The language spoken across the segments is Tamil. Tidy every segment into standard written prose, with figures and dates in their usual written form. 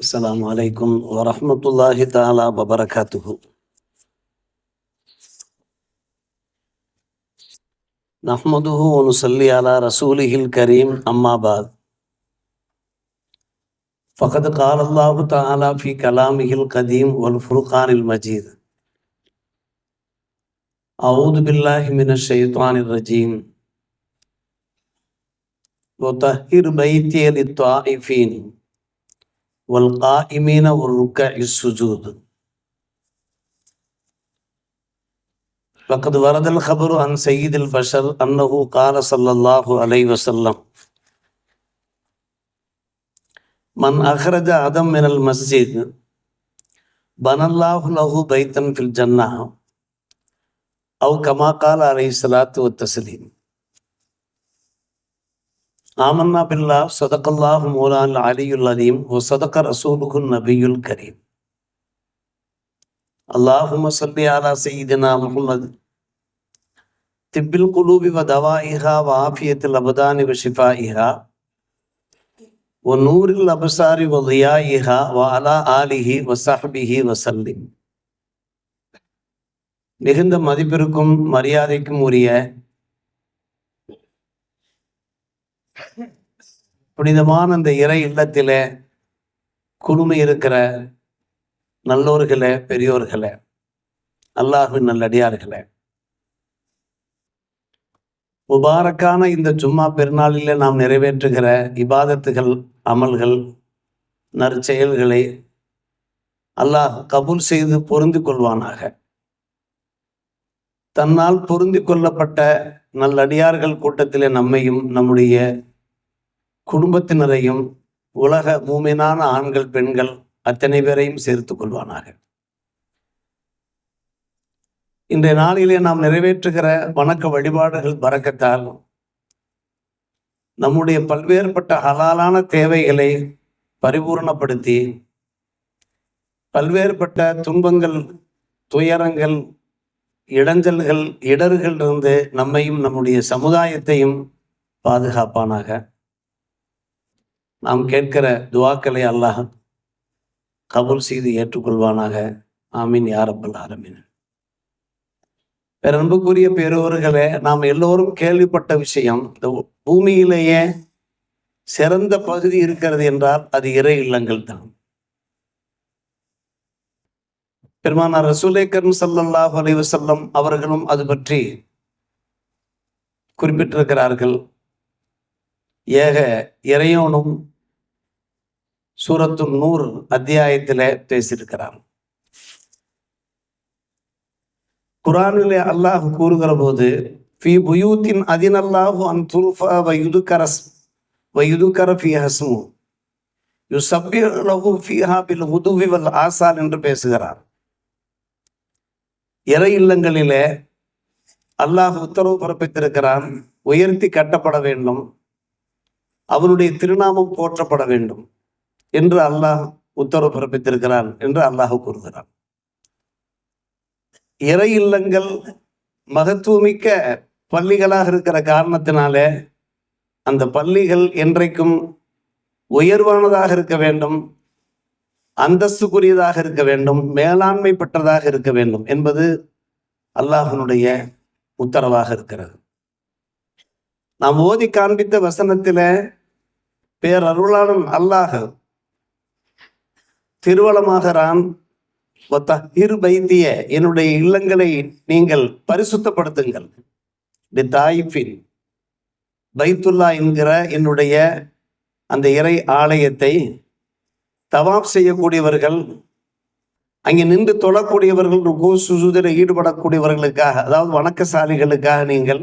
السلام عليكم ورحمة الله تعالى وبركاته. نحمده ونصلي على رسوله الكريم أما بعد فقد قال الله تعالى في كلامه القديم والفرقان المجيد أعوذ بالله من الشيطان الرجيم وطهر بيتي للطائفين والقائمين والركع السجود. فقد ورد الخبر عن سيد البشر أنه قال صلى الله عليه وسلم من أخرج آدم من المسجد بنى الله له بيتا في الجنة أو كما قال عليه الصلاة والتسليم. آمنا بالله صدق الله مولانا العلي العظيم وصدق رسوله النبي الكريم. اللهم صل على سيدنا محمد طب القلوب ودوائها وعافية الأبدان وشفائها ونور الأبصار وضيائها وعلى آله وصحبه وسلم. மிகுந்த மதிப்பிற்கும் மரியாதைக்கும் உரிய புனிதமான அந்த இறை இல்லத்திலே குழுமை இருக்கிற நல்லோர்களே, பெரியோர்களே, அல்லாஹ்வின் நல்லடியார்களே, முபாரக்கான இந்த ஜும்மா பெருநாளிலே நாம் நிறைவேற்றுகிற இபாதத்துகள், அமல்கள், நற்செயல்களை அல்லாஹ் கபூல் செய்து பொருந்தி கொள்வானாக. தன்னால் பொருந்தி கொள்ளப்பட்ட நல்லடியார்கள் கூட்டத்திலே நம்மையும் நம்முடைய குடும்பத்தினரையும் உலக மூமினான ஆண்கள், பெண்கள் அத்தனை பேரையும் சேர்த்து கொள்வானாக. இன்றைய நாளிலே நாம் நிறைவேற்றுகிற வணக்க வழிபாடுகள் பரக்கத்தால் நம்முடைய பல்வேறுபட்ட ஹலாலான தேவைகளை பரிபூர்ணப்படுத்தி பல்வேறுபட்ட துன்பங்கள், துயரங்கள், இடைஞ்சல்கள், இடர்கள் இருந்து நம்மையும் நம்முடைய சமுதாயத்தையும் பாதுகாப்பானாக. நாம் கேட்கிற துவாக்களை அல்லாஹ் கபூல் செய்து ஏற்றுக்கொள்வானாக. ஆமீன் யா ரப்பல் ஆலமீன். பேரன்புக்குரிய பெரியோர்களே, நாம் எல்லோரும் கேள்விப்பட்ட விஷயம், இந்த பூமியிலேயே சிறந்த பகுதி இருக்கிறது என்றால் அது இறை இல்லங்கள் தான். பெருமானார் ரசூலே கரீம் ஸல்லல்லாஹு அலைஹி வஸல்லம் அவர்களும் அது பற்றி குறிப்பிட்டிருக்கிறார்கள். ஏக இறையோனும் சூரத்து நூர் அத்தியாயத்திலே பேசியிருக்கிறார். குர்ஆனிலே அல்லாஹ் கூறுகிற போது ஃபீ புயூத்தின் அதினல்லாஹு அன் துர்ஃபா வயுதுகர ஃபீஹா இஸ்மு யுஸப்பிஹு லஹு ஃபீஹா பில் குதுவி வல் ஆசால் என்று பேசுகிறார். இறை இல்லங்களிலே அல்லாஹ் உத்தரவு பிறப்பித்திருக்கிறான், உயர்த்தி கட்டப்பட வேண்டும், அவனுடைய திருநாமம் போற்றப்பட வேண்டும் என்று அல்லாஹ் உத்தரவு பிறப்பித்திருக்கிறான் என்று அல்லாஹ் கூறுகிறான். இறை இல்லங்கள் மகத்துவமிக்க பள்ளிகளாக இருக்கிற காரணத்தினாலே அந்த பள்ளிகள் என்றைக்கும் உயர்வானதாக இருக்க வேண்டும், அந்தஸ்துக்குரியதாக இருக்க வேண்டும், மேலாண்மை பெற்றதாக இருக்க வேண்டும் என்பது அல்லாஹ்வினுடைய உத்தரவாக இருக்கிறது. நாம் ஓதி காண்பித்த வசனத்தில பேரருளாளன் அல்லாஹ் திருவளமாகிறான், என்னுடைய இல்லங்களை நீங்கள் பரிசுத்தப்படுத்துங்கள். பைத்துல்லா என்கிற என்னுடைய அந்த இறை ஆலயத்தை தவாப் செய்யக்கூடியவர்கள், அங்கே நின்று தொழக்கூடியவர்கள், ருகூ சுஜூதில் ஈடுபடக்கூடியவர்களுக்காக, அதாவது வணக்கசாலிகளுக்காக நீங்கள்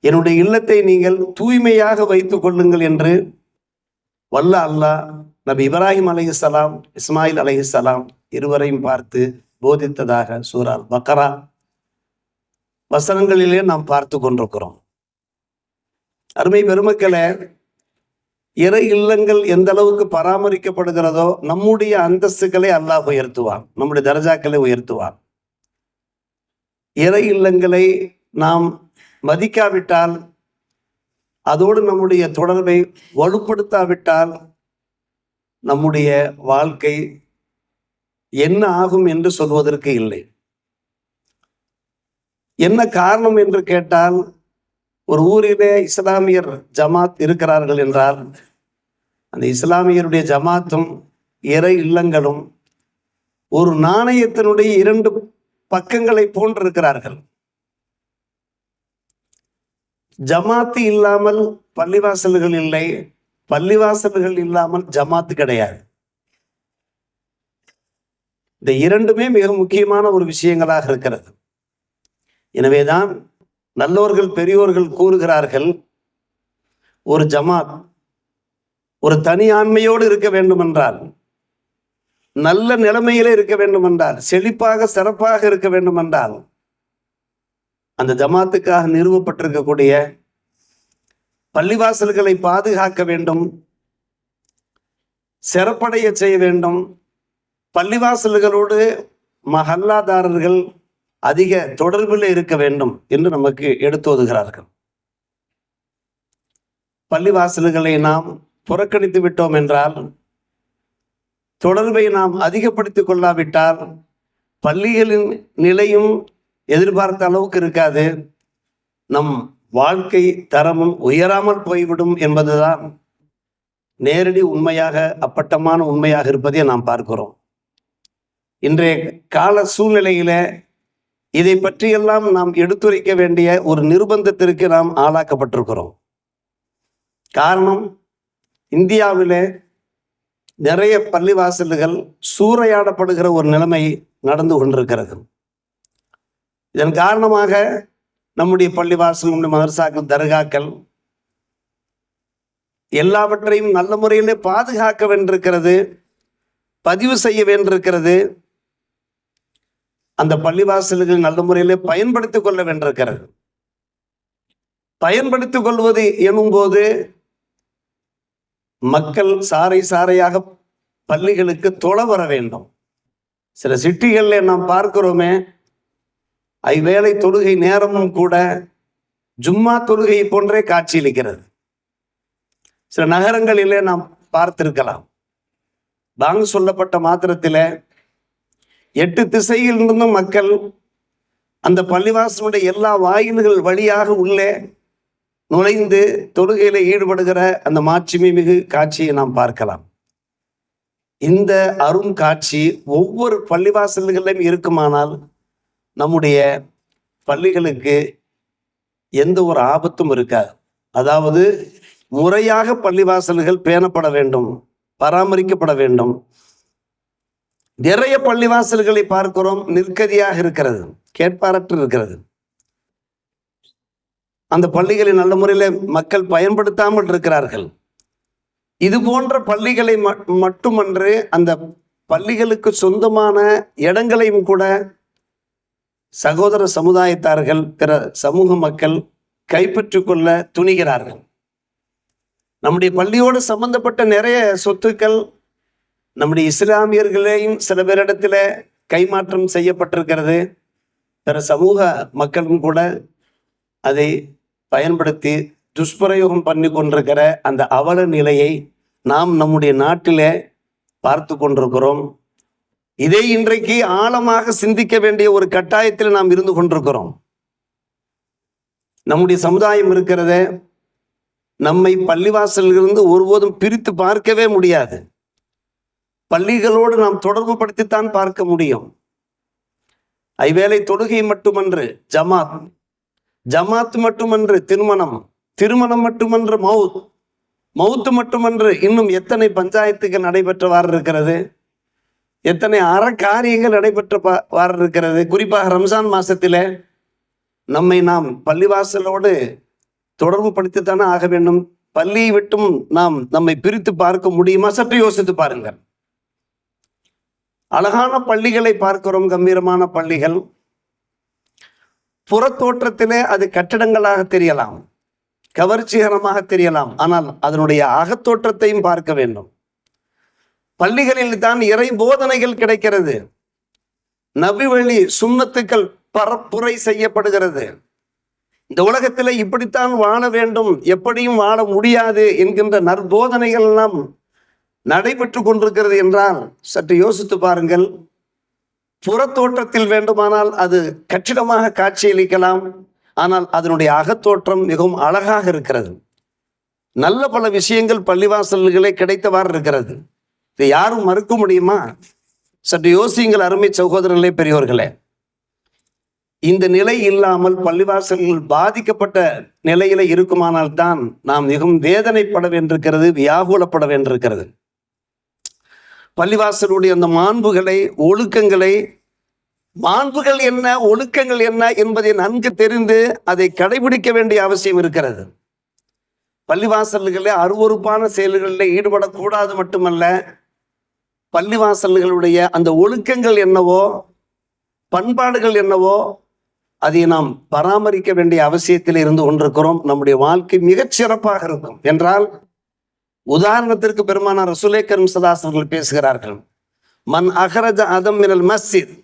என்னுடைய இல்லத்தை நீங்கள் தூய்மையாக வைத்துக் கொள்ளுங்கள் என்று வல்ல அல்லாஹ் நபி இப்ராஹிம் அலைஹிஸ்ஸலாம், இஸ்மாயில் அலைஹிஸ்ஸலாம் இருவரையும் பார்த்து போதித்ததாக சூரா பக்ரா வசனங்களிலே நாம் பார்த்து கொண்டிருக்கிறோம். அருமை பெருமக்களே, இறை இல்லங்கள் எந்த அளவுக்கு பராமரிக்கப்படுகிறதோ நம்முடைய அந்தஸ்துகளை அல்லாஹ் உயர்த்துவான், நம்முடைய தரஜாக்களை உயர்த்துவான். இறை இல்லங்களை நாம் மதிக்காவிட்டால், அதோடு நம்முடைய தொடர்பை வலுப்படுத்தாவிட்டால் நம்முடைய வாழ்க்கை என்ன ஆகும் என்று சொல்வதற்கு இல்லை. என்ன காரணம் என்று கேட்டால், ஒரு ஊரிலே இஸ்லாமியர் ஜமாத் இருக்கிறார்கள் என்றால் அந்த இஸ்லாமியருடைய ஜமாத்தும் இறை இல்லங்களும் ஒரு நாணயத்தினுடைய 2 பக்கங்களை போன்றிருக்கிறார்கள். ஜமாத்து இல்லாமல் பள்ளிவாசல்கள் இல்லை, பள்ளிவாசல்கள் இல்லாமல் ஜமாத்து கிடையாது. இந்த 2மே மிக முக்கியமான ஒரு விஷயங்களாக இருக்கிறது. எனவேதான் நல்லோர்கள் பெரியோர்கள் கூறுகிறார்கள், ஒரு ஜமாத் ஒரு தனி ஆண்மையோடு இருக்க வேண்டும் என்றால், நல்ல நிலைமையிலே இருக்க வேண்டும் என்றால், செழிப்பாக சிறப்பாக இருக்க வேண்டும் என்றால், அந்த ஜமாத்துக்காக நிறுவப்பட்டிருக்கக்கூடிய பள்ளிவாசல்களை பாதுகாக்க வேண்டும், சிறப்படைய செய்ய வேண்டும். பள்ளிவாசல்களோடு மஹல்லாதாரர்கள் அதிக தொடர்பில் இருக்க வேண்டும் என்று நமக்கு எடுத்துவதுகிறார்கள். பள்ளிவாசல்களை நாம் புறக்கணித்து விட்டோம் என்றால், தொடர்பை நாம் அதிகப்படுத்திக் கொள்ளாவிட்டால், பள்ளிகளின் நிலையும் எதிர்பார்த்த அளவுக்கு இருக்காது, நம் வாழ்க்கை தரமும் உயராமல் போய்விடும் என்பதுதான் நேரடி உண்மையாக, அப்பட்டமான உண்மையாக இருப்பதை நாம் பார்க்கிறோம். இன்றைய கால சூழ்நிலையில இதை பற்றியெல்லாம் நாம் எடுத்துரைக்க வேண்டிய ஒரு நிர்பந்தத்திற்கு நாம் ஆளாக்கப்பட்டிருக்கிறோம். காரணம், இந்தியாவிலே நிறைய பள்ளிவாசல்கள் சூறையாடப்படுகிற ஒரு நிலைமை நடந்து கொண்டிருக்கிறது. இதன் காரணமாக நம்முடைய பள்ளிவாசல், நம்முடைய மதரசாக்கள், தர்காக்கள் எல்லாவற்றையும் நல்ல முறையிலே பாதுகாக்க வேண்டியிருக்கிறது, பதிவு செய்ய வேண்டியிருக்கிறது. அந்த பள்ளிவாசல்கள் நல்ல முறையிலே பயன்படுத்திக் கொள்ள வேண்டியிருக்கிறது. பயன்படுத்திக் கொள்வது எனும்போது மக்கள் சாறை சாறையாக பள்ளிகளுக்கு தொழ வர வேண்டும். சில சிட்டிகளில் நாம் பார்க்கிறோமே, ஐவேளை தொழுகை நேரமும் கூட ஜும்மா தொழுகை போன்றே காட்சியளிக்கிறது. சில நகரங்களிலே நாம் பார்த்திருக்கலாம், பாங்கு சொல்லப்பட்ட மாத்திரத்தில் 8 திசையிலிருந்தும் மக்கள் அந்த பள்ளிவாசலுடைய எல்லா வாயில்கள் வழியாக உள்ளே நுழைந்து தொழுகையில ஈடுபடுகிற அந்த மாட்சிமை மிகு காட்சியை நாம் பார்க்கலாம். இந்த அரும் காட்சி ஒவ்வொரு பள்ளிவாசல்களிலும் இருக்குமானால் நம்முடைய பள்ளிகளுக்கு எந்த ஒரு ஆபத்தும் இருக்காது. அதாவது முறையாக பள்ளிவாசல்கள் பேணப்பட வேண்டும், பராமரிக்கப்பட வேண்டும். நிறைய பள்ளிவாசல்களை பார்க்கிறோம், நிற்கதியாக இருக்கிறது, கேட்பாரற்று இருக்கிறது. அந்த பள்ளிகளை நல்ல முறையில் மக்கள் பயன்படுத்தாமல் இருக்கிறார்கள். இது போன்ற பள்ளிகளை மட்டுமன்று, அந்த பள்ளிகளுக்கு சொந்தமான இடங்களையும் கூட சகோதர சமுதாயத்தார்கள், பிற சமூக மக்கள் கைப்பற்றி கொள்ள துணிகிறார்கள். நம்முடைய பள்ளியோடு சம்பந்தப்பட்ட நிறைய சொத்துக்கள் நம்முடைய இஸ்லாமியர்களையும் சில பேரிடத்தில் கைமாற்றம் செய்யப்பட்டிருக்கிறது. பிற சமூக மக்களும் கூட அதை பயன்படுத்தி துஷ்பிரயோகம் பண்ணி கொண்டிருக்கிற அந்த அவல நிலையை நாம் நம்முடைய நாட்டிலே பார்த்து கொண்டிருக்கிறோம். இதை இன்றைக்கு ஆழமாக சிந்திக்க வேண்டிய ஒரு கட்டாயத்தில் நாம் இருந்து கொண்டிருக்கிறோம். நம்முடைய சமுதாயம் இருக்கிறத நம்மை பள்ளிவாசலிலிருந்து ஒருபோதும் பிரித்து பார்க்கவே முடியாது. பள்ளிகளோடு நாம் தொடர்பு படுத்தித்தான் பார்க்க முடியும். ஐவேளை தொழுகை மட்டுமன்று ஜமாத், ஜமாத் மட்டுமன்று திருமணம், திருமணம் மட்டுமன்று மவுத், மவுத்து மட்டுமன்று இன்னும் எத்தனை பஞ்சாயத்துகள் நடைபெற்றவாறு இருக்கிறது, எத்தனை அறக்காரியங்கள் நடைபெற்றவாறு இருக்கிறது. குறிப்பாக ரம்ஜான் மாசத்திலே நாம் பள்ளிவாசலோடு தொடர்பு படுத்தித்தானே ஆக வேண்டும். பள்ளியை விட்டும் நாம் நம்மை பிரித்து பார்க்க முடியுமா? சற்று யோசித்து பாருங்கள். அழகான பள்ளிகளை பார்க்கிறோம், கம்பீரமான பள்ளிகள். புறத்தோற்றத்திலே அது கட்டடங்களாக தெரியலாம், கவர்ச்சிகரமாக தெரியலாம், ஆனால் அதனுடைய அகத்தோற்றத்தையும் பார்க்க வேண்டும். பள்ளிகளில் தான் இறை போதனைகள் கிடைக்கிறது, நபி வழி சுன்னத்துக்கள் பரப்புரை செய்யப்படுகிறது. இந்த உலகத்தில் இப்படித்தான் வாழ வேண்டும், எப்படியும் வாழ முடியாது என்கின்ற நற்போதனைகள் எல்லாம் நடைபெற்று கொண்டிருக்கிறது என்றால் சற்று யோசித்து பாருங்கள். புறத்தோற்றத்தில் வேண்டுமானால் அது கச்சிதமாக காட்சியளிக்கலாம், ஆனால் அதனுடைய அகத்தோற்றம் மிகவும் அழகாக இருக்கிறது. நல்ல பல விஷயங்கள் பள்ளிவாசல்களே கிடைத்தவாறு இருக்கிறது. இதை யாரும் மறுக்க முடியுமா? சற்று யோசியுங்கள் அருமை சகோதரர்களே, பெரியோர்களே. இந்த நிலை இல்லாமல் பள்ளிவாசல்கள் பாதிக்கப்பட்ட நிலையில இருக்குமானால் தான் நாம் மிகவும் வேதனைப்பட வேண்டியிருக்கிறது, வியாகுலப்பட வேண்டியிருக்கிறது. பள்ளிவாசலுடைய அந்த மாண்புகளை, ஒழுக்கங்களை, மாண்புகள் என்ன, ஒழுக்கங்கள் என்ன என்பதை நன்கு தெரிந்து அதை கடைபிடிக்க வேண்டிய அவசியம் இருக்கிறது. பள்ளிவாசல்களில் அருவருப்பான செயல்களில் ஈடுபடக்கூடாது மட்டுமல்ல, பள்ளிவாசல்களுடைய அந்த ஒழுக்கங்கள் என்னவோ, பண்பாடுகள் என்னவோ, அதை நாம் பராமரிக்க வேண்டிய அவசியத்தில் இருந்து கொண்டிருக்கிறோம். நம்முடைய வாழ்க்கை மிகச் சிறப்பாக இருக்கும் என்றால், உதாரணத்திற்கு பெருமானார் ரசூலே கரீம் ஸல்லல்லாஹு அலைஹி வஸல்லம் பேசுகிறார்கள், மன் அஹ்ரஜ அதம் மினல் மஸ்ஜித்,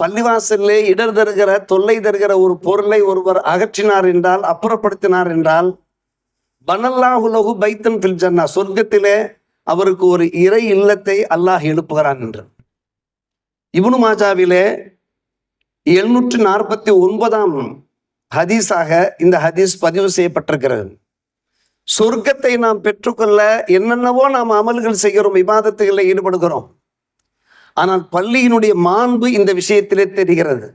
பள்ளிவாசலிலே இடர் தருகிற, தொல்லை தருகிற ஒரு பொருளை ஒருவர் அகற்றினார் என்றால், அப்புறப்படுத்தினார் என்றால், பனல்லாஹு லஹு பைத்தன் ஃபில் ஜன்னா, சொர்க்கத்திலே அவருக்கு ஒரு இறை இல்லத்தை அல்லாஹ் எழுப்புகிறான் என்று. இப்னு மாஜாவிலே 749 ஹதீஸாக இந்த ஹதீஸ் பதிவு செய்யப்பட்டிருக்கிறது. சொர்க்கத்தை நாம் பெற்றுக்கொள்ள என்னென்னவோ நாம் அமல்கள் செய்கிறோம், இபாதத்துகளில் ஈடுபடுகிறோம். ஆனால் பள்ளியினுடைய மாண்பு இந்த விஷயத்திலே தெரிகிறது,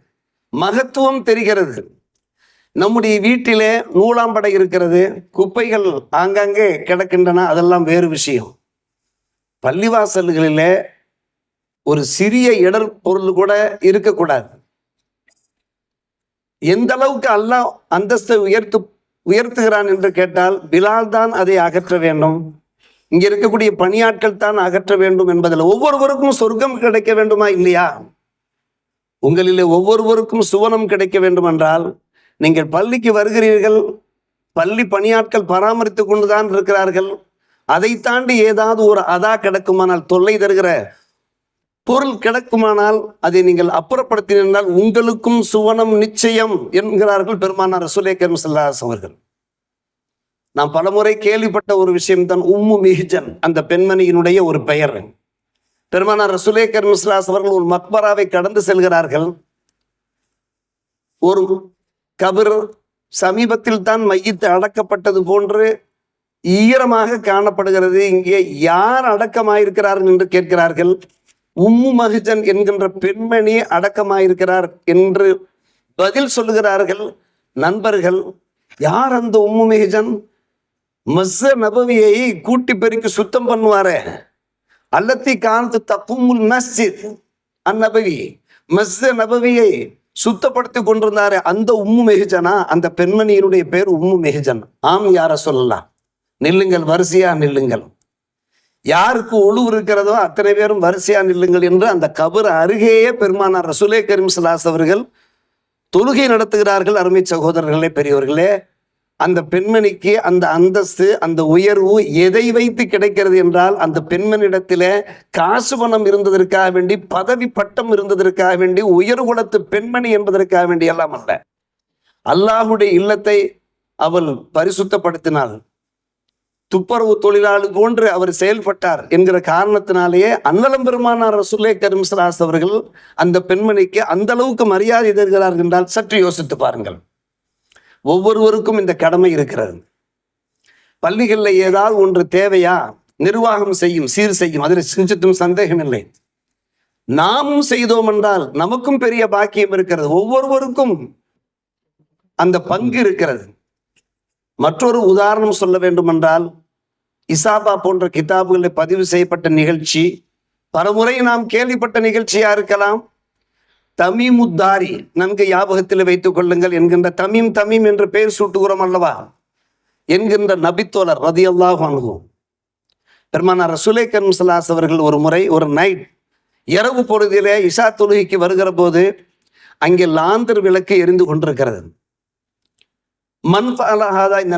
மகத்துவம் தெரிகிறது. நம்முடைய வீட்டிலே நூலாம்படை இருக்கிறது, குப்பைகள் ஆங்காங்கே கிடக்கின்றன, அதெல்லாம் வேறு விஷயம். பள்ளிவாசல்களிலே ஒரு சிறிய இடர் பொருள் கூட இருக்கக்கூடாது. எந்த அளவுக்கு அல்லாஹ் அந்தஸ்தை உயர்த்துகிறான் என்று கேட்டால், பிலால் தான் அதை அகற்ற வேண்டும், இங்க இருக்கக்கூடிய பணியாட்கள் தான் அகற்ற வேண்டும் என்பதில் ஒவ்வொருவருக்கும் சொர்க்கம் கிடைக்க வேண்டுமா இல்லையா? உங்களிலே ஒவ்வொருவருக்கும் சுவனம் கிடைக்க வேண்டும் என்றால், நீங்கள் பள்ளிக்கு வருகிறீர்கள், பள்ளி பணியாட்கள் பராமரித்து கொண்டுதான் இருக்கிறார்கள், அதை தாண்டி ஏதாவது ஒரு அதா கிடக்குமானால், தொல்லை தருகிற பொருள் கிடக்குமானால் அதை நீங்கள் அப்புறப்படுத்தினால் உங்களுக்கும் சுவனம் நிச்சயம் என்கிறார்கள் பெருமானார் ரசூலே கரீம் ஸல்லல்லாஹு அலைஹி வஸல்லம் அவர்கள். நாம் பலமுறை கேள்விப்பட்ட ஒரு விஷயம்தான் உம்மு மிஹ்ஜன், அந்த பெண்மணியினுடைய ஒரு பெயர். பெருமானார் ரசூலே கரீம் ஸல்லல்லாஹு அலைஹி வஸல்லம் அவர்கள் ஒரு மக்பராவை கடந்து செல்கிறார்கள். ஒரு கபர் சமீபத்தில் தான் மையத்து அடக்கப்பட்டது போன்று ஈரமாக காணப்படுகிறது. இங்கே யார் அடக்கமாயிருக்கிறார்கள் என்று கேட்கிறார்கள். உம்மு மஹ்ஜன் என்கின்ற பெண்மணி அடக்கமாயிருக்கிறார் என்று பதில் சொல்லுகிறார்கள் நண்பர்கள். யார் அந்த உம்மு மஹ்ஜன்? மஸ்ஜித் நபவியை கூட்டி பெருக்கி சுத்தம் பண்ணுவாரே, அல்லத்தி கானத்து தக்குமுல் மஸ்ஜித் அந்நபவி, மஸ்ஜித் நபவியை சுத்தப்படுத்தி கொண்டிருந்தாரே அந்த உம்மு மஹ்ஜனா? அந்த பெண்மணியினுடைய பேர் உம்மு மஹ்ஜன். ஆம் யா ரசூலல்லாஹ், நில்லுங்கள், வரிசையா நில்லுங்கள், யாருக்கு ஒழுவு இருக்கிறதோ அத்தனை பேரும் வரிசையா நில்லுங்கள் என்று அந்த கபர் அருகேயே பெருமானார் ரசூலே கரீம் ஸல்லல்லாஹு அலைஹி வஸல்லம் அவர்கள் தொழுகை நடத்துகிறார்கள். அருமை சகோதரர்களே, பெரியவர்களே, அந்த பெண்மணிக்கு அந்த அந்தஸ்து, அந்த உயர்வு எதை வைத்து கிடைக்கிறது என்றால், அந்த பெண்மணியிடத்திலே காசு பணம் இருந்ததற்காக வேண்டி, பதவி பட்டம் இருந்ததற்காக வேண்டி, உயர்குலத்து பெண்மணி என்பதற்காக வேண்டி எல்லாம் அல்ல. அல்லாஹுடைய இல்லத்தை அவள் பரிசுத்தப்படுத்தினாள், துப்புரவு தொழிலாளி போன்று அவர் செயல்பட்டார் என்கிற காரணத்தினாலேயே அன்னலம் பெருமானார் ரசூலே கரீம் ஸல்லல்லாஹு அலைஹி வஸல்லம் அவர்கள் அந்த பெண்மணிக்கு அந்த அளவுக்கு மரியாதை தருகிறார்கள் என்றால் சற்று யோசித்து பாருங்கள். ஒவ்வொருவருக்கும் இந்த கடமை இருக்கிறது. பள்ளிகளில் ஏதாவது ஒன்று தேவையா, நிர்வாகம் செய்யும், சீர் செய்யும், அதில் சிந்தித்தும் சந்தேகம் இல்லை. நாமும் செய்தோம் என்றால் நமக்கும் பெரிய பாக்கியம் இருக்கிறது. ஒவ்வொருவருக்கும் அந்த பங்கு இருக்கிறது. மற்றொரு உதாரணம் சொல்ல வேண்டும் என்றால், இசாபா போன்ற கிதாபுகளில் பதிவு செய்யப்பட்ட நிகழ்ச்சி, பலமுறை நாம் கேள்விப்பட்ட நிகழ்ச்சியா இருக்கலாம். தமீமுத்தாரி, நன்கு ஞாபகத்தில் வைத்துக் கொள்ளுங்கள், என்கின்ற தமீம் என்று பெயர் சூட்டுகிறோம் அல்லவா, என்கின்ற நபித்தோழர் ரலியல்லாஹு அன்ஹு, பெருமானார் ரசூலே கரீம் ஸல்லல்லாஹு அலைஹி வஸல்லம் அவர்கள் ஒரு முறை ஒரு நைட் இரவு பொழுதிலே இஷா தொழுகைக்கு வருகிற போது அங்கே லாந்தர் விளக்கு எரிந்து கொண்டிருக்கிறது. மன்ஃபஅலஹாதா, இந்த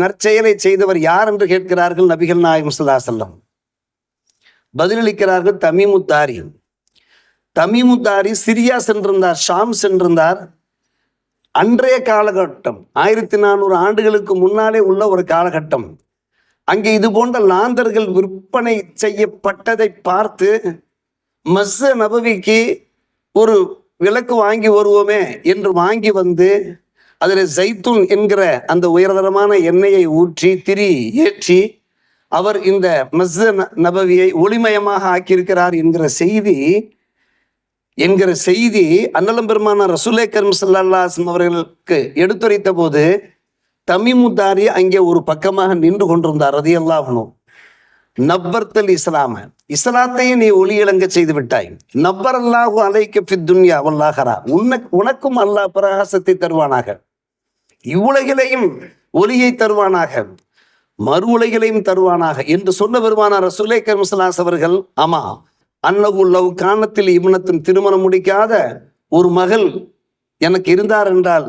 நற்செயலை செய்தவர் யார் என்று கேட்கிறார்கள் நபிகள் நாயகம் ஸல்லல்லாஹு அலைஹி வஸல்லம். பதிலளிக்கிறார்கள் தமீமுத்தாரி. தமீமுத்தாரி சிரியா சென்றிருந்தார், ஷாம் சென்றிருந்தார். அன்றைய காலகட்டம் 1400 ஆண்டுகளுக்கு முன்னாலே உள்ள ஒரு காலகட்டம். அங்கே இது போன்ற லாந்தர்கள் விற்பனை செய்யப்பட்டதை பார்த்து மஸ்ஜித் நபவிக்கு ஒரு விளக்கு வாங்கி வருவோமே என்று வாங்கி வந்து அதில் ஜைத்தூன் என்கிற அந்த உயர்தரமான எண்ணெயை ஊற்றி திரி ஏற்றி அவர் இந்த மஸ்ஜித் நபவியை ஒளிமயமாக ஆக்கியிருக்கிறார் என்கிற செய்தி அன்னலம் பெருமான ரசூலே கரீம் ஸல்லல்லாஹு அலைஹி வஸல்லம் அவர்களுக்கு எடுத்துரைத்த போது தமீமுத்தாரி அங்கே ஒரு பக்கமாக நின்று கொண்டிருந்தார் ரலியல்லாஹு அன்ஹு. நப்பர்த்தல் இஸ்லாம, இஸ்லாத்தையே நீ ஒளி இளங்க செய்து விட்டாய். நப்பர் அல்லாஹு அலைக்க ஃபித் துன்யா வல் ஆஹிரா, உனக்கும் அல்லாஹ் பிரகாசத்தை தருவானாக, இவ்வுலகிலையும் ஒளியை தருவானாக, மறு உலகிலையும் தருவானாக என்று சொன்ன பெருமானார் ரசூலே கரீம் ஸல்லல்லாஹு அலைஹி அவர்கள், ஆமா அன்னகுல்லவ் காணத்தில் இப்னத்தின் திருமணம் முடிக்காத ஒரு மகள் எனக்கு இருந்தார் என்றால்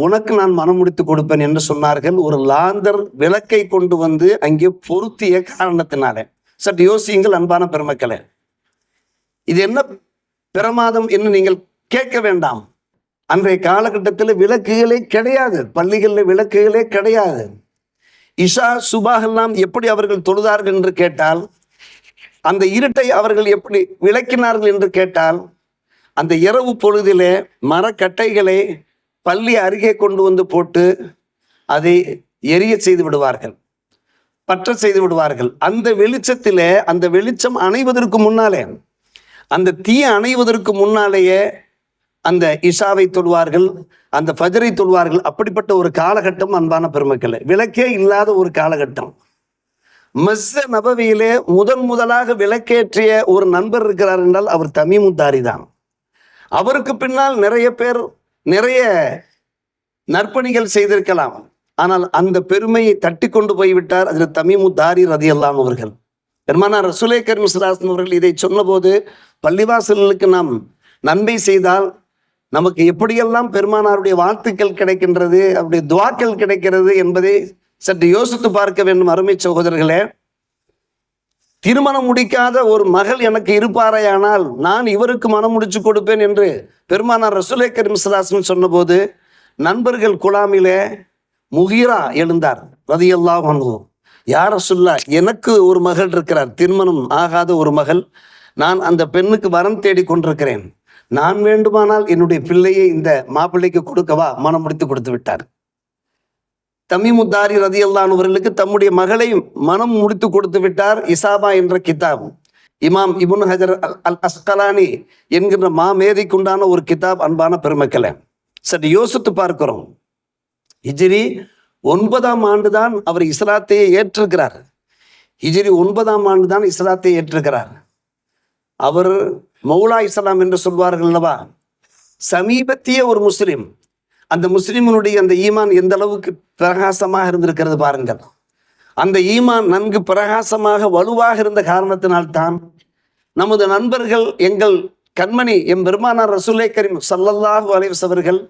உனக்கு நான் மனம் முடித்து கொடுப்பேன் என்று சொன்னார்கள். ஒரு லாந்தர் விளக்கை கொண்டு வந்து அங்கே பொருத்திய காரணத்தினாலே. சற்று யோசியுங்கள் அன்பான பெருமக்களே, இது என்ன பிரமாதம் என்று நீங்கள் கேட்க வேண்டாம். அன்றைய காலகட்டத்தில் விளக்குகளே கிடையாது, பள்ளிகளில் விளக்குகளே கிடையாது. இஷா சுபாகெல்லாம் எப்படி அவர்கள் தொழுதார்கள் என்று கேட்டால், அந்த இருட்டை அவர்கள் எப்படி விளக்கினார்கள் என்று கேட்டால், அந்த இரவு பொழுதிலே மரக்கட்டைகளை பள்ளி அருகே கொண்டு வந்து போட்டு அதை எரிய செய்து விடுவார்கள், பற்ற செய்து விடுவார்கள். அந்த வெளிச்சத்திலே, அந்த வெளிச்சம் அணைவதற்கு முன்னாலே, அந்த தீ அணைவதற்கு முன்னாலேயே அந்த இஷாவை தொழுவார்கள், அந்த ஃபஜ்ரை தொழுவார்கள். அப்படிப்பட்ட ஒரு காலகட்டம் அன்பான பெருமக்களே, விளக்கே இல்லாத ஒரு காலகட்டம். மஸ்ஜித் நபவியிலே முதலாக விளக்கேற்றிய ஒரு நண்பர் இருக்கிறார் என்றால் அவர் தமீமுத்தாரி தான். அவருக்கு பின்னால் நிறைய பேர் நிறைய நற்பணிகள் செய்திருக்கலாம், ஆனால் அந்த பெருமையை தட்டி கொண்டு போய்விட்டார் அதில் தமீமுத்தாரி ரலியல்லாஹு அவர்கள். பெருமானார் ரசூலே கரீம் ஸல்லல்லாஹு அலைஹி அவர்கள் இதை சொன்னபோது, பள்ளிவாசல்களுக்கு நாம் நன்மை செய்தால் நமக்கு எப்படியெல்லாம் பெருமானாருடைய வாழ்த்துக்கள் கிடைக்கின்றது, அப்படி துவாக்கள் கிடைக்கிறது என்பதை சற்று யோசித்து பார்க்க வேண்டும். அருமை சகோதரர்களே, திருமணம் முடிக்காத ஒரு மகள் எனக்கு இருப்பாரையானால் நான் இவருக்கு மனம் முடிச்சு கொடுப்பேன் என்று பெருமானார் ரசூலே கரீம் ஸல்லல்லாஹு அலைஹி வஸல்லம் சொன்னபோது, நண்பர்கள் குழாமிலே முகீரா எழுந்தார் ரலியல்லாஹு அன்ஹு. யா ரசூலுல்லாஹ், எனக்கு ஒரு மகள் இருக்கிறார், திருமணம் ஆகாத ஒரு மகள், நான் அந்த பெண்ணுக்கு வரம் தேடி கொண்டிருக்கிறேன், நான் வேண்டுமானால் என்னுடைய பிள்ளையை இந்த மாப்பிள்ளைக்கு கொடுக்கவா? மனம் முடித்து கொடுத்து விட்டார். தமீமுத்தாரி ரலியல்லாஹு அன்ஹு அவர்களுக்கு தம்முடைய மகளை மனம் முடித்து கொடுத்து விட்டார். இசாபா என்ற கிதாப், இமாம் இப்னு ஹஜர் அல் அஸ்கலானி என்கின்ற மாமேதைக்குண்டான ஒரு கிதாப். அன்பான பெருமக்களே, சற்று யோசித்து பார்க்கிறோம். ஹிஜ்ரி 9ஆம் ஆண்டு தான் அவர் இஸ்லாத்தை ஏற்றிருக்கிறார். ஹிஜ்ரி 9ஆம் ஆண்டு தான் இஸ்லாத்தை ஏற்றிருக்கிறார். அவர் மௌலா இஸ்லாம் என்று சொல்வார்கள் அல்லவா, சமீபத்திய ஒரு முஸ்லிம். அந்த முஸ்லிமினுடைய அந்த ஈமான் எந்த அளவுக்கு பிரகாசமாக இருந்திருக்கிறது பாருங்கள். அந்த ஈமான் நன்கு பிரகாசமாக வலுவாக இருந்த காரணத்தினால்தான் நமது நண்பர்கள், எங்கள் கண்மணி எம் பெருமானார் ரசூலே கரீம் ஸல்லல்லாஹு அலைஹி வஸல்லம் அவர்கள்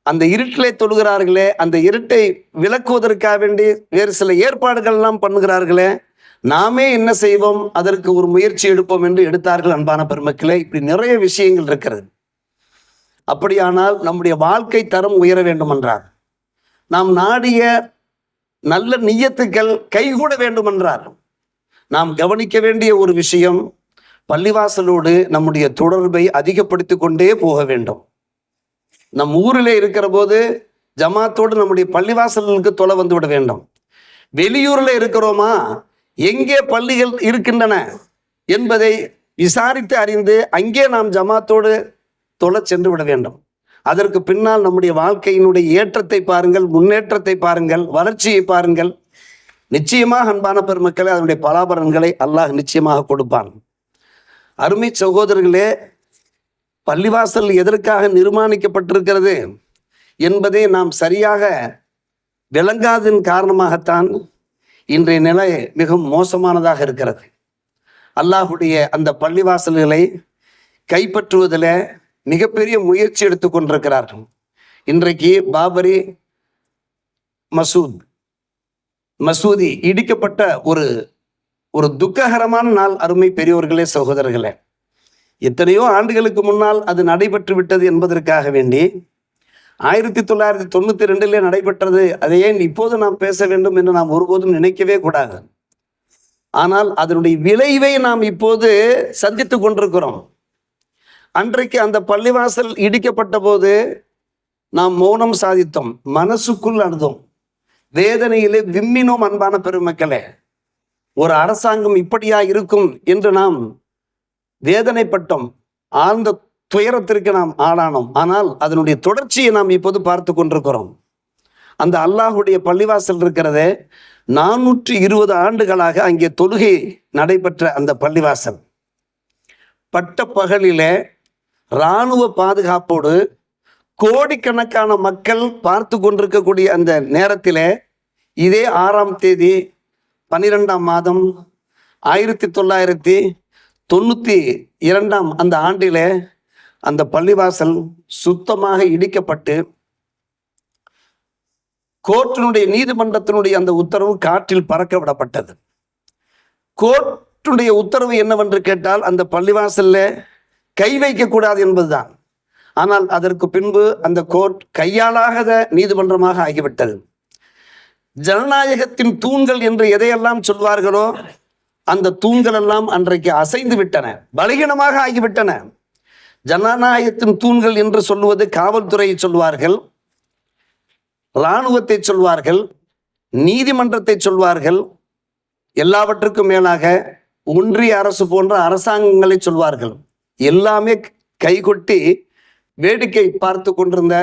அந்த இருட்டிலே தொழுகிறார்களே, அந்த இருட்டை விளக்குவதற்காக வேண்டி வேறு சில ஏற்பாடுகள் எல்லாம் பண்ணுகிறார்களே, நாமே என்ன செய்வோம், அதற்கு ஒரு முயற்சி எடுப்போம் என்று எடுத்தார்கள். அன்பான பெருமக்களே, இப்படி நிறைய விஷயங்கள் இருக்கிறது. அப்படியானால் நம்முடைய வாழ்க்கை தரம் உயர வேண்டும் என்றார், நாம் நாடிய நல்ல நிய்யத்துக்கள் கைகூட வேண்டும் என்றார், நாம் கவனிக்க வேண்டிய ஒரு விஷயம், பள்ளிவாசலோடு நம்முடைய தொடர்பை அதிகப்படுத்தி கொண்டே போக வேண்டும். நம் ஊரிலே இருக்கிற போது ஜமாத்தோடு நம்முடைய பள்ளிவாசலுக்கு தொலை வந்து விட வேண்டும். வெளியூரில் இருக்கிறோமா, எங்கே பள்ளிகள் இருக்கின்றன என்பதை விசாரித்து அறிந்து அங்கே நாம் ஜமாத்தோடு தொலை சென்று விட வேண்டும். அதற்கு பின்னால் நம்முடைய வாழ்க்கையினுடைய ஏற்றத்தை பாருங்கள், முன்னேற்றத்தை பாருங்கள், வளர்ச்சியை பாருங்கள். நிச்சயமாக அன்பான பெருமக்களே, அதனுடைய பலாபலன்களை அல்லாஹ் நிச்சயமாக கொடுப்பான். அருமை சகோதரர்களே, பள்ளிவாசல் எதற்காக நிர்மாணிக்கப்பட்டிருக்கிறது என்பதை நாம் சரியாக விளங்காததின் காரணமாகத்தான் இன்றைய நிலை மிகவும் மோசமானதாக இருக்கிறது. அல்லாஹுடைய அந்த பள்ளிவாசல்களை கைப்பற்றுவதில் மிகப்பெரிய முயற்சி எடுத்து கொண்டிருக்கிறார்கள். இன்றைக்கு பாபரி மசூதி இடிக்கப்பட்ட ஒரு துக்ககரமான நாள். அருமை பெரியோர்களே, சகோதரர்களே, எத்தனையோ ஆண்டுகளுக்கு முன்னால் அது நடைபெற்று விட்டது என்பதற்காக வேண்டி 1992 நடைபெற்றது. அதை ஏன் இப்போது நாம் பேச வேண்டும் என்று நாம் ஒருபோதும் நினைக்கவே கூடாது. ஆனால் அதனுடைய விளைவை நாம் இப்போது சந்தித்துக் கொண்டிருக்கிறோம். அன்றைக்கு அந்த பள்ளிவாசல் இடிக்கப்பட்ட போது நாம் மௌனம் சாதித்தோம், மனசுக்குள் அழுதோம், வேதனையிலே விம்மினோம். அன்பான பெருமக்களே, ஒரு அரசாங்கம் இப்படியா இருக்கும் என்று நாம் வேதனைப்பட்டோம், ஆழ்ந்த துயரத்திற்கு நாம் ஆளானோம். ஆனால் அதனுடைய தொடர்ச்சியை நாம் இப்போது பார்த்து கொண்டிருக்கிறோம். அந்த அல்லாஹுடைய பள்ளிவாசல் இருக்கிறதே, 420 ஆண்டுகளாக அங்கே தொழுகை நடைபெற்ற அந்த பள்ளிவாசல் பட்ட பகலிலே இராணுவ பாதுகாப்போடு கோடிக்கணக்கான மக்கள் பார்த்து கொண்டிருக்கக்கூடிய அந்த நேரத்திலே, இதே 6ஆம் தேதி 12ஆம் மாதம் 1992 அந்த ஆண்டிலே அந்த பள்ளிவாசல் சுத்தமாக இடிக்கப்பட்டு கோர்ட்டினுடைய நீதிமன்றத்தினுடைய அந்த உத்தரவு காற்றில் பறக்க விடப்பட்டது. கோர்ட்டுடைய உத்தரவு என்னவென்று கேட்டால், அந்த பள்ளிவாசல்ல கை வைக்கக்கூடாது என்பதுதான். ஆனால் அதற்கு பின்பு அந்த கோர்ட் கையாளாகாத நீதிமன்றமாக ஆகிவிட்டது. ஜனநாயகத்தின் தூண்கள் என்று எதையெல்லாம் சொல்வார்களோ அந்த தூண்கள் எல்லாம் அன்றைக்கு அசைந்து விட்டன, பலகீனமாக ஆகிவிட்டன. ஜனநாயகத்தின் தூண்கள் என்று சொல்லுவது காவல்துறையை சொல்வார்கள், இராணுவத்தை சொல்வார்கள், நீதிமன்றத்தை சொல்வார்கள், எல்லாவற்றுக்கும் மேலாக ஒன்றிய அரசு போன்ற அரசாங்கங்களை சொல்வார்கள். எல்லாமே கைகொட்டி வேடிக்கை பார்த்து கொண்டிருந்த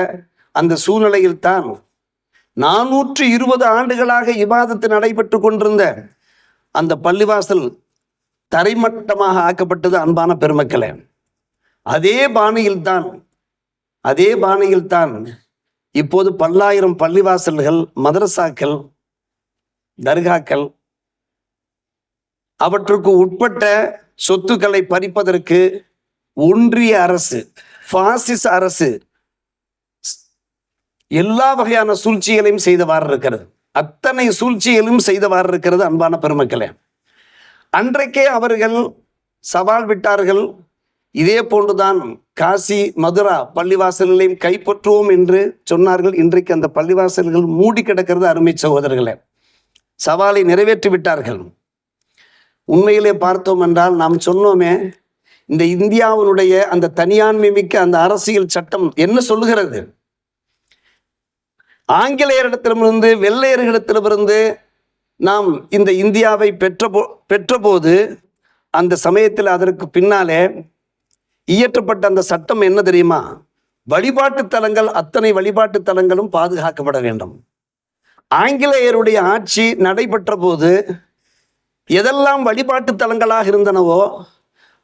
அந்த சூழ்நிலையில் தான் 420 ஆண்டுகளாக இபாதத்து நடைபெற்று கொண்டிருந்த அந்த பள்ளிவாசல் தரைமட்டமாக ஆக்கப்பட்டது. அன்பான பெருமக்களே, அதே பாணியில் தான் இப்போது பல்லாயிரம் பள்ளிவாசல்கள், மதரசாக்கள், தர்காக்கள், அவற்றுக்கு உட்பட்ட சொத்துக்களை பறிப்பதற்கு ஒன்றிய அரசு, பாசிச அரசு எல்லா வகையான சூழ்ச்சிகளையும் செய்தவாறு இருக்கிறது. அத்தனை சூழ்ச்சிகளும் செய்தவாறு இருக்கிறது. அன்பான பெருமக்களே, அன்றைக்கே அவர்கள் சவால் விட்டார்கள், இதே போன்றுதான் காசி, மதுரா பள்ளிவாசல்களையும் கைப்பற்றுவோம் என்று சொன்னார்கள். இன்றைக்கு அந்த பள்ளிவாசல்கள் மூடி கிடக்கிறது. அருமை சகோதரர்களே, சவாலை நிறைவேற்றி விட்டார்கள். உண்மையிலே பார்த்தோம் என்றால், நாம் சொன்னோமே, இந்த இந்தியாவினுடைய அந்த தனியாண்மை மிக்க அந்த அரசியல் சட்டம் என்ன சொல்லுகிறது? ஆங்கிலேயரிடத்திலிருந்து, வெள்ளையர்களிடத்திலிருந்து நாம் இந்த இந்தியாவை பெற்றபோது அந்த சமயத்தில் அதற்கு பின்னாலே இயற்றப்பட்ட அந்த சட்டம் என்ன தெரியுமா? வழிபாட்டு தலங்கள், அத்தனை வழிபாட்டு தலங்களும் பாதுகாக்கப்பட வேண்டும். ஆங்கிலேயருடைய ஆட்சி நடைபெற்ற போது எதெல்லாம் வழிபாட்டு தலங்களாக இருந்தனவோ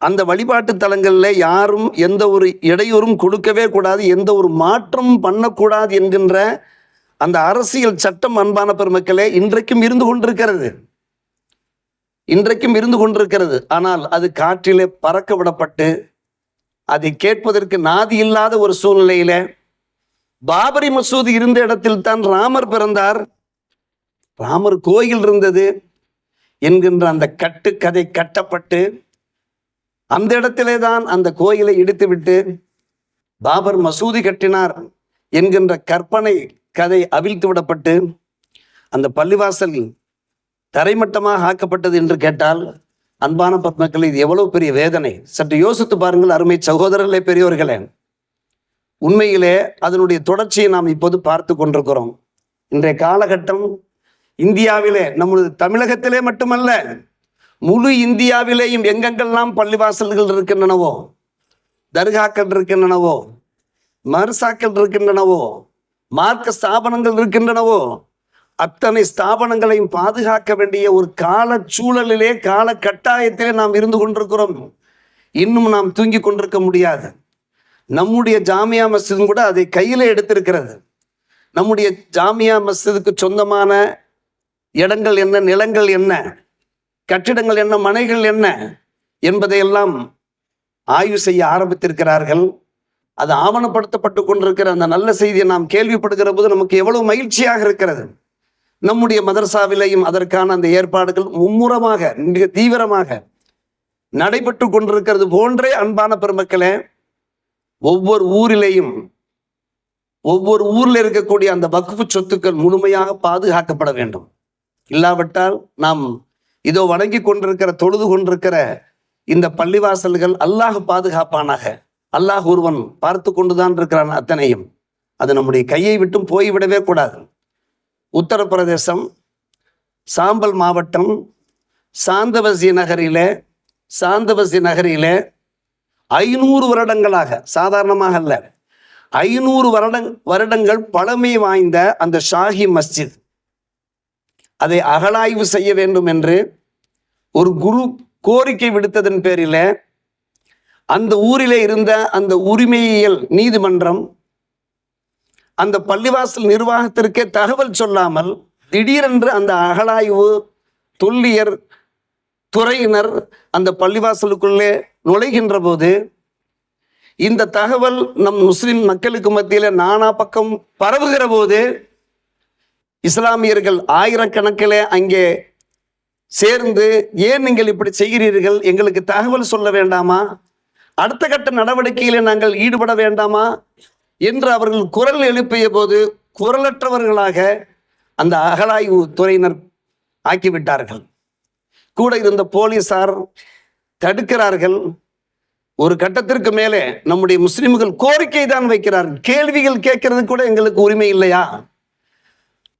அந்த வழிபாட்டு தலங்களில் யாரும் எந்த ஒரு இடையூறும் கொடுக்கவே கூடாது, எந்த ஒரு மாற்றமும் பண்ணக்கூடாது என்கின்ற அந்த அரசியல் சட்டம், அன்பான பெருமக்களே, இன்றைக்கும் இருந்து கொண்டிருக்கிறது. ஆனால் அது காற்றிலே பறக்க விடப்பட்டு அதை கேட்பதற்கு நாதி இல்லாத ஒரு சூழ்நிலையில, பாபரி மசூதி இருந்த இடத்தில் தான் ராமர் பிறந்தார், ராமர் கோயில் இருந்தது என்கின்ற அந்த கதை கட்டப்பட்டு அந்த இடத்திலே தான் அந்த கோயிலை இடித்துவிட்டு பாபர் மசூதி கட்டினார் என்கின்ற கற்பனை கதை அவிழ்த்து விடப்பட்டு அந்த பள்ளிவாசல் தரைமட்டமாக ஆக்கப்பட்டது என்று கேட்டால், அன்பான மக்கள், இது எவ்வளவு பெரிய வேதனை! சற்று யோசித்து பாருங்கள் அருமை சகோதரர்களே, பெரியோர்களே. உண்மையிலே அதனுடைய தொடர்ச்சியை நாம் இப்போது பார்த்து கொண்டிருக்கிறோம். இன்றைய காலகட்டம் இந்தியாவிலே, நமது தமிழகத்திலே மட்டுமல்ல, முழு இந்தியாவிலேயும் எங்கெங்கெல்லாம் பள்ளிவாசல்கள் இருக்கின்றனவோ, தர்காக்கள் இருக்கின்றனவோ, மர்சாக்கள் இருக்கின்றனவோ, மார்க்க ஸ்தாபனங்கள் இருக்கின்றனவோ, அத்தனை ஸ்தாபனங்களையும் பாதுகாக்க வேண்டிய ஒரு கால சூழலிலே, கால கட்டாயத்திலே நாம் இருந்து கொண்டிருக்கிறோம். இன்னும் நாம் தூங்கி கொண்டிருக்க முடியாது. நம்முடைய ஜாமியா மஸ்ஜிதும் கூட அதை கையில எடுத்திருக்கிறது. நம்முடைய ஜாமியா மஸ்ஜிதுக்கு சொந்தமான இடங்கள் என்ன, நிலங்கள் என்ன, கட்டிடங்கள் என்ன, மனைகள் என்ன என்பதையெல்லாம் ஆய்வு செய்ய ஆரம்பித்திருக்கிறார்கள். அது ஆவணப்படுத்தப்பட்டு கொண்டிருக்கிற அந்த நல்ல செய்தியை நாம் கேள்விப்படுகிற போது நமக்கு எவ்வளவு மகிழ்ச்சியாக இருக்கிறது. நம்முடைய மதரசாவிலேயும் அதற்கான அந்த ஏற்பாடுகள் மும்முரமாக, மிக தீவிரமாக நடைபெற்று கொண்டிருக்கிறது போன்றே, அன்பான பெருமக்களே, ஒவ்வொரு ஊரிலேயும் ஒவ்வொரு ஊர்ல இருக்கக்கூடிய அந்த வக்ஃபு சொத்துக்கள் முழுமையாக பாதுகாக்கப்பட வேண்டும். இல்லாவிட்டால் நாம் இதோ வணங்கி கொண்டிருக்கிற, தொழுது கொண்டிருக்கிற இந்த பள்ளிவாசல்கள் அல்லாஹ் பாதுகாப்பானாக. அல்லாஹ் ஒருவன் பார்த்து கொண்டுதான் இருக்கிறான் அத்தனையும். அது நம்முடைய கையை விட்டும் போய்விடவே கூடாது. உத்தரப்பிரதேசம் சாம்பல் மாவட்டம் சாந்தவசி நகரிலே 500 வருடங்களாக, சாதாரணமாக அல்ல, 500 வருடங்கள் பழமை வாய்ந்த அந்த ஷாஹி மஸ்ஜித், அதை அகழாய்வு செய்ய வேண்டும் என்று ஒரு குரு கோரிக்கை விடுத்ததன் பேரில் அந்த ஊரிலே இருந்த அந்த உரிமையியல் நீதிமன்றம் அந்த பள்ளிவாசல் நிர்வாகத்திற்கே தகவல் சொல்லாமல் திடீரென்று அந்த அகழாய்வு தொல்லியர் துறையினர் அந்த பள்ளிவாசலுக்குள்ளே நுழைகின்ற போது இந்த தகவல் நம் முஸ்லிம் மக்களுக்கு மத்தியில் நானா பக்கம் பரவுகிற போது இஸ்லாமியர்கள் ஆயிரக்கணக்கில் அங்கே சேர்ந்து, ஏன் நீங்கள் இப்படி செய்கிறீர்கள், எங்களுக்கு தகவல் சொல்ல வேண்டாமா, அடுத்த கட்ட நடவடிக்கையில நாங்கள் ஈடுபட வேண்டாமா என்று அவர்கள் குரல் எழுப்பிய போது குரலற்றவர்களாக அந்த அகழாய்வு துறையினர் ஆக்கிவிட்டார்கள். கூட இருந்த போலீசார் தடுக்கிறார்கள். ஒரு கட்டத்திற்கு மேலே நம்முடைய முஸ்லிம்கள் கோரிக்கை தான் வைக்கிறார்கள். கேள்விகள் கேட்கறது கூட எங்களுக்கு உரிமை இல்லையா?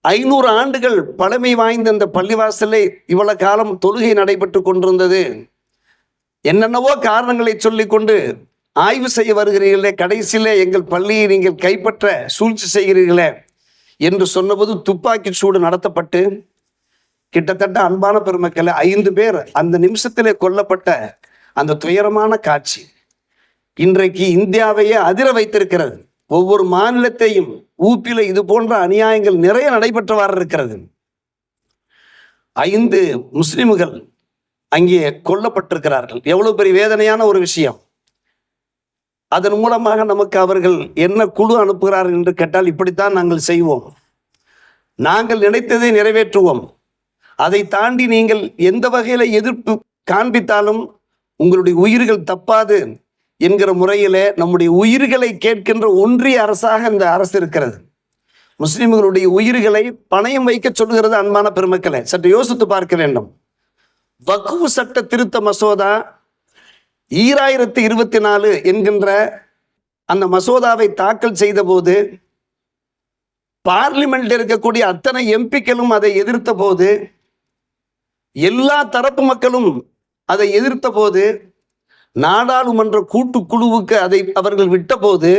500 ஆண்டுகள் பழமை வாய்ந்த இந்த பள்ளிவாசலை இவ்வளவு காலம் தொழுகை நடைபெற்று கொண்டிருந்தது. என்னென்னவோ காரணங்களை சொல்லிக்கொண்டு ஆய்வு செய்ய வருகிறீர்களே, கடைசியிலே எங்கள் பள்ளியை நீங்கள் கைப்பற்ற சூழ்ச்சி செய்கிறீர்களே என்று சொன்னபோது துப்பாக்கி சூடு நடத்தப்பட்டு கிட்டத்தட்ட அன்பான பெருமக்களை 5 பேர் அந்த நிமிஷத்திலே கொல்லப்பட்ட அந்த துயரமான காட்சி இன்றைக்கு இந்தியாவையே அதிர வைத்திருக்கிறது. ஒவ்வொரு மாநிலத்தையும் ஊப்பில இது போன்ற அநியாயங்கள் நிறைய நடைபெற்றவாறு இருக்கிறது. 5 முஸ்லிம்கள் அங்கே கொல்லப்பட்டிருக்கிறார்கள். எவ்வளவு பெரிய வேதனையான ஒரு விஷயம். அதன் மூலமாக நமக்கு அவர்கள் என்ன குழு அனுப்புகிறார்கள் என்று கேட்டால், இப்படித்தான் நாங்கள் செய்வோம், நாங்கள் நினைத்ததை நிறைவேற்றுவோம், அதை தாண்டி நீங்கள் எந்த வகையில எதிர்ப்பு காண்பித்தாலும் உங்களுடைய உயிர்கள் தப்பாது என்கிற முறையிலே நம்முடைய உயிர்களை கேட்கின்ற ஒன்றிய அரசாக இந்த அரசு இருக்கிறது. முஸ்லிம்களுடைய உயிர்களை பணயம் வைக்க சொல்லுகிறது. அன்பான பெருமக்களை, சற்று யோசித்து பார்க்க வேண்டும். வக்ஃபு சட்ட திருத்த மசோதா 2024 என்கின்ற அந்த மசோதாவை தாக்கல் செய்த போது பார்லிமெண்ட் இருக்கக்கூடிய அத்தனை எம்பிக்களும் அதை எதிர்த்த போது, எல்லா தரப்பு மக்களும் அதை எதிர்த்த போது, நாடாளுமன்ற கூட்டுக்குழுவுக்கு அதை அவர்கள் விட்ட போது,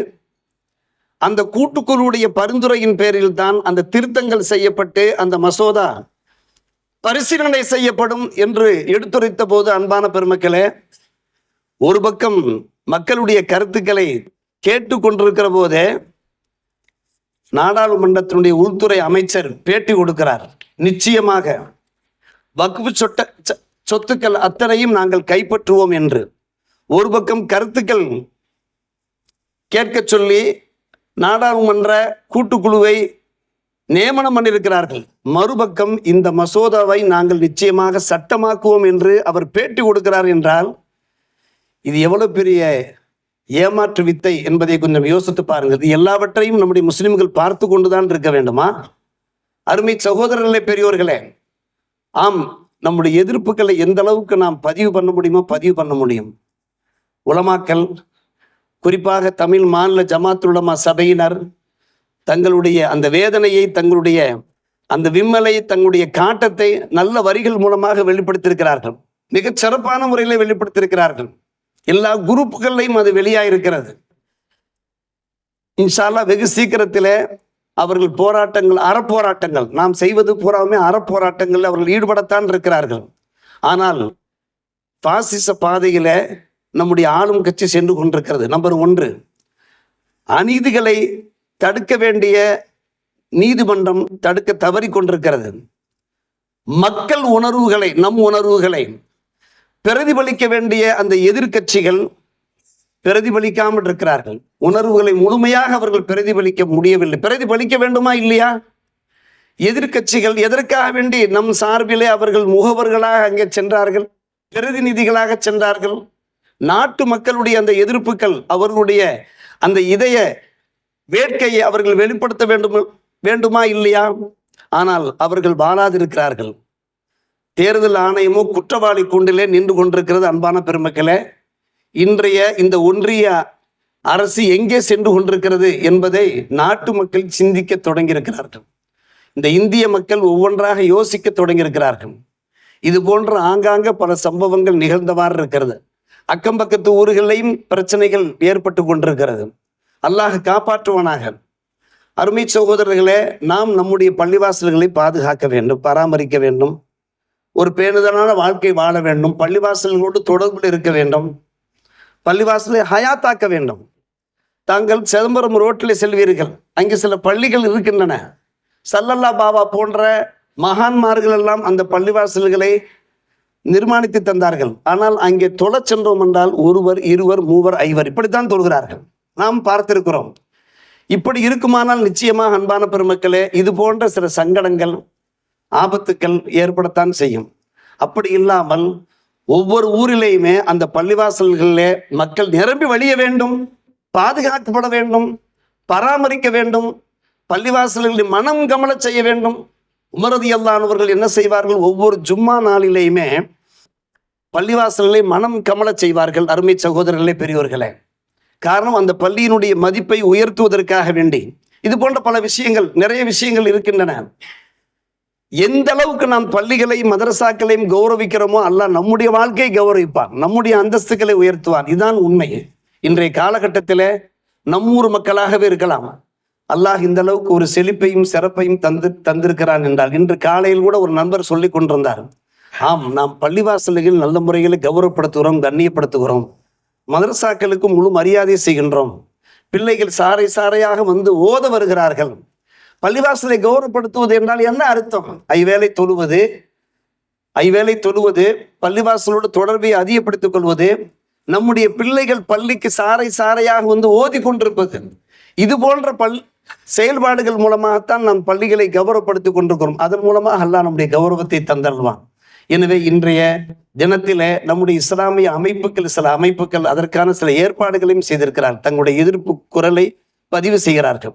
அந்த கூட்டுக்குழுவுடைய பரிந்துரையின் பேரில் தான் அந்த திருத்தங்கள் செய்யப்பட்டு அந்த மசோதா பரிசீலனை செய்யப்படும் என்று எடுத்துரைத்த போது, அன்பான பெருமக்களே, ஒரு பக்கம் மக்களுடைய கருத்துக்களை கேட்டு கொண்டிருக்கிற போதே நாடாளுமன்றத்தினுடைய உள்துறை அமைச்சர் பேட்டி கொடுக்கிறார். நிச்சயமாக வக்ஃபு சொத்துக்கள் அத்தனையும் நாங்கள் கைப்பற்றுவோம் என்று. ஒரு பக்கம் கருத்துக்கள் கேட்க சொல்லி நாடாளுமன்ற கூட்டுக்குழுவை நியமனம் பண்ணியிருக்கிறார்கள். மறுபக்கம் இந்த மசோதாவை நாங்கள் நிச்சயமாக சட்டமாக்குவோம் என்று அவர் பேட்டி கொடுக்கிறார் என்றால் இது எவ்வளவு பெரிய ஏமாற்று வித்தை என்பதை கொஞ்சம் யோசித்து பாருங்கள். இது எல்லாவற்றையும் நம்முடைய முஸ்லிம்கள் பார்த்து கொண்டுதான் இருக்க வேண்டுமா? அருமை சகோதரர்களே, பெரியோர்களே, ஆம், நம்முடைய எதிர்ப்புகளை எந்த அளவுக்கு நாம் பதிவு பண்ண முடியுமோ பதிவு பண்ண முடியும். உலமாக்கள், குறிப்பாக தமிழ் மாநில ஜமாத்துல் உலமா சபையினர் தங்களுடைய அந்த வேதனையை, தங்களுடைய அந்த விம்மலை, தங்களுடைய காட்டத்தை நல்ல வரிகள் மூலமாக வெளிப்படுத்தியிருக்கிறார்கள். மிகச் சிறப்பான முறையில் வெளிப்படுத்தியிருக்கிறார்கள். எல்லா குரூப்புகளையும் அது வெளியாயிருக்கிறது. இன்ஷா அல்லாஹ் வெகு சீக்கிரத்திலே அவர்கள் போராட்டங்கள், அறப்போராட்டங்கள், நாம் செய்வது பூராவுமே அறப்போராட்டங்கள் அவர்கள் ஈடுபடத்தான் இருக்கிறார்கள். ஆனால் பாசிச பாதையில நம்முடைய ஆளும் கட்சி சென்று கொண்டிருக்கிறது. நம்பர் 1, அநீதிகளை தடுக்க வேண்டிய நீதிமன்றம் தடுக்க தவறி கொண்டிருக்கிறது. மக்கள் உணர்வுகளை, நம் உணர்வுகளை பிரதிபலிக்க வேண்டிய அந்த எதிர்கட்சிகள் பிரதிபலிக்காமல் இருக்கிறார்கள். உணர்வுகளை முழுமையாக அவர்கள் பிரதிபலிக்க முடியவில்லை. பிரதிபலிக்க வேண்டுமா இல்லையா? எதிர்கட்சிகள் எதற்காக வேண்டி நம் சார்பிலே அவர்கள் முகவர்களாக அங்கே சென்றார்கள், பிரதிநிதிகளாக சென்றார்கள். நாட்டு மக்களுடைய அந்த எதிர்ப்புகள், அவர்களுடைய அந்த இதய வேட்கையை அவர்கள் வெளிப்படுத்த வேண்டுமா இல்லையா? ஆனால் அவர்கள் வாழாதிருக்கிறார்கள். தேர்தல் ஆணையமோ குற்றவாளி கூண்டிலே நின்று கொண்டிருக்கிறது. அன்பான பெருமக்களே, இன்றைய இந்த ஒன்றிய அரசு எங்கே சென்று கொண்டிருக்கிறது என்பதை நாட்டு மக்கள் சிந்திக்க தொடங்கியிருக்கிறார்கள். இந்த இந்திய மக்கள் ஒவ்வொன்றாக யோசிக்க தொடங்கியிருக்கிறார்கள். இது போன்ற ஆங்காங்க பல சம்பவங்கள் நிகழ்ந்தவாறு இருக்கிறது. அக்கம் பக்கத்து ஊர்களிலையும் பிரச்சனைகள் ஏற்பட்டு கொண்டிருக்கிறது. அல்லாஹ் காப்பாற்றுவானாக. அருமை சகோதரர்களே, நாம் நம்முடைய பள்ளிவாசல்களை பாதுகாக்க வேண்டும், பராமரிக்க வேண்டும், ஒரு பேணுதலான வாழ்க்கை வாழ வேண்டும், பள்ளிவாசல்களோடு தொடர்பில் இருக்க வேண்டும், பள்ளிவாசலை ஹயாத்தாக்க வேண்டும். தாங்கள் சிதம்பரம் ரோட்டில் செல்வீர்கள், அங்கே சில பள்ளிகள் இருக்கின்றன. சல்லல்லா பாபா போன்ற மகான்மார்கள் எல்லாம் அந்த பள்ளிவாசல்களை நிர்மாணித்து தந்தார்கள். ஆனால் அங்கே தொழ சென்றோம் என்றால் ஒருவர், இருவர், மூவர், ஐவர் இப்படித்தான் தொழுகிறார்கள். நாம் பார்த்திருக்கிறோம். இப்படி இருக்குமானால் நிச்சயமாக அன்பான பெருமக்களே, இது போன்ற சில சங்கடங்கள், ஆபத்துக்கள் ஏற்படத்தான் செய்யும். அப்படி இல்லாமல் ஒவ்வொரு ஊரிலேயுமே அந்த பள்ளிவாசல்களிலே மக்கள் நிரம்பி வழிய வேண்டும், பாதுகாக்கப்பட வேண்டும், பராமரிக்க வேண்டும், பள்ளிவாசல்களில் மனம் கமல செய்ய வேண்டும். உமர் ரலியல்லாஹு அவர்கள் என்ன செய்வார்கள்? ஒவ்வொரு ஜும்மா நாளிலேயுமே பள்ளிவாசல்களை மனம் கமல செய்வார்கள். அருமை சகோதரர்களே, பெரியோர்களே, காரணம் அந்த பள்ளியினுடைய மதிப்பை உயர்த்துவதற்காக வேண்டி. இது போன்ற பல விஷயங்கள், நிறைய விஷயங்கள் இருக்கின்றன. எந்த அளவுக்கு நாம் பள்ளிகளையும் மதரசாக்களையும் கௌரவிக்கிறோமோ அல்லாஹ் நம்முடைய வாழ்க்கையை கௌரவிப்பான், நம்முடைய அந்தஸ்துகளை உயர்த்துவான். இதுதான் உண்மை. இன்றைய காலகட்டத்தில் நம்மூர் மக்களாகவே இருக்கலாம், அல்லாஹ் இந்த அளவுக்கு ஒரு செழிப்பையும் சிறப்பையும் தந்திருக்கிறான் என்றால், இன்று காலையில் கூட ஒரு நண்பர் சொல்லி கொண்டிருந்தார், ஆம், நாம் பள்ளிவாசல்கள் நல்ல முறையில் கௌரவப்படுத்துகிறோம், கண்ணியப்படுத்துகிறோம், மதரசாக்களுக்கு முழு மரியாதை செய்கின்றோம், பிள்ளைகள் சாறை சாறையாக வந்து ஓத வருகிறார்கள். பள்ளிவாசலை கௌரவப்படுத்துவது என்றால் என்ன அர்த்தம்? ஐவேளை தொழுவது, பள்ளிவாசலோடு தொடர்பை அதிகப்படுத்திக் கொள்வது, நம்முடைய பிள்ளைகள் பள்ளிக்கு சாறை சாறையாக வந்து ஓதி கொண்டிருப்பது, இது போன்ற செயல்பாடுகள் மூலமாகத்தான் நாம் பள்ளிகளை கௌரவப்படுத்திக் கொண்டிருக்கிறோம். அதன் மூலமாக அல்லாஹ் நம்முடைய கௌரவத்தை தந்தருவான். எனவே இன்றைய தினத்திலே நம்முடைய இஸ்லாமிய அமைப்புகள், சில அமைப்புகள் அதற்கான சில ஏற்பாடுகளையும் செய்திருக்கிறார்கள். தங்களுடைய எதிர்ப்பு குரலை பதிவு செய்கிறார்கள்.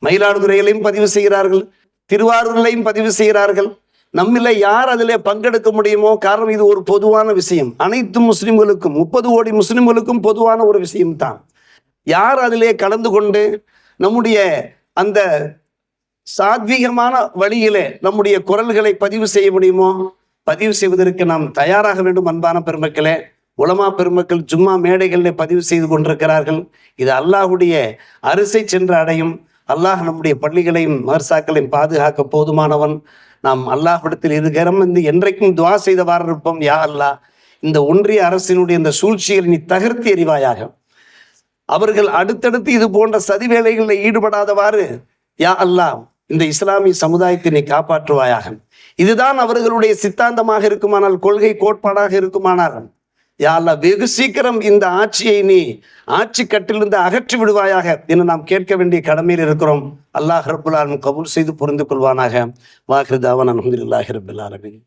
மயிலாடுதுறையிலையும் பதிவு செய்கிறார்கள், திருவாரூரிலையும் பதிவு செய்கிறார்கள். நம்மில யார் அதிலே பங்கெடுக்க முடியுமோ, காரணம் இது ஒரு பொதுவான விஷயம், அனைத்து முஸ்லிம்களுக்கும், 30 கோடி முஸ்லிம்களுக்கும் பொதுவான ஒரு விஷயம்தான். யார் அதிலே கலந்து கொண்டு நம்முடைய அந்த சாத்வீகமான வழியிலே நம்முடைய குரல்களை பதிவு செய்ய முடியுமோ, பதிவு செய்வதற்கு நாம் தயாராக வேண்டும். அன்பான பெருமக்களே, உலமா பெருமக்கள் ஜும்மா மேடைகளில் பதிவு செய்து கொண்டிருக்கிறார்கள். இது அல்லாஹுடைய அரிசை சென்று அடையும். அல்லாஹ் நம்முடைய பள்ளிகளையும் மதரசாக்களையும் பாதுகாக்க போதுமானவன். நாம் அல்லாஹ்விடத்தில் இருக்கிறோம், இந்த என்றைக்கும் துவா செய்தவாறு இருப்போம். யா அல்லாஹ், இந்த ஒன்றிய அரசினுடைய இந்த சூழ்ச்சிகளை நீ தகர்த்தி எறிவாயாக. அவர்கள் அடுத்தடுத்து இது போன்ற சதி வேலைகளில் ஈடுபடாதவாறு யா அல்லாஹ் இந்த இஸ்லாமிய சமுதாயத்தை நீ காப்பாற்றுவாயாக. இதுதான் அவர்களுடைய சித்தாந்தமாக இருக்குமானால், கொள்கை கோட்பாடாக இருக்குமானால், யா அல்லாஹ் வெகு சீக்கிரம் இந்த ஆட்சியை நீ ஆட்சி கட்டிலிருந்து அகற்றி விடுவாயாக என்று நாம் கேட்க வேண்டிய கடமையில் இருக்கிறோம். அல்லாஹ் ரப்புல் ஆலமீன் கபூல் செய்து புரிந்து கொள்வானாக. வாஹிரு தாவானா அல்ஹம்துலில்லாஹி ரப்பில் ஆலமீன்.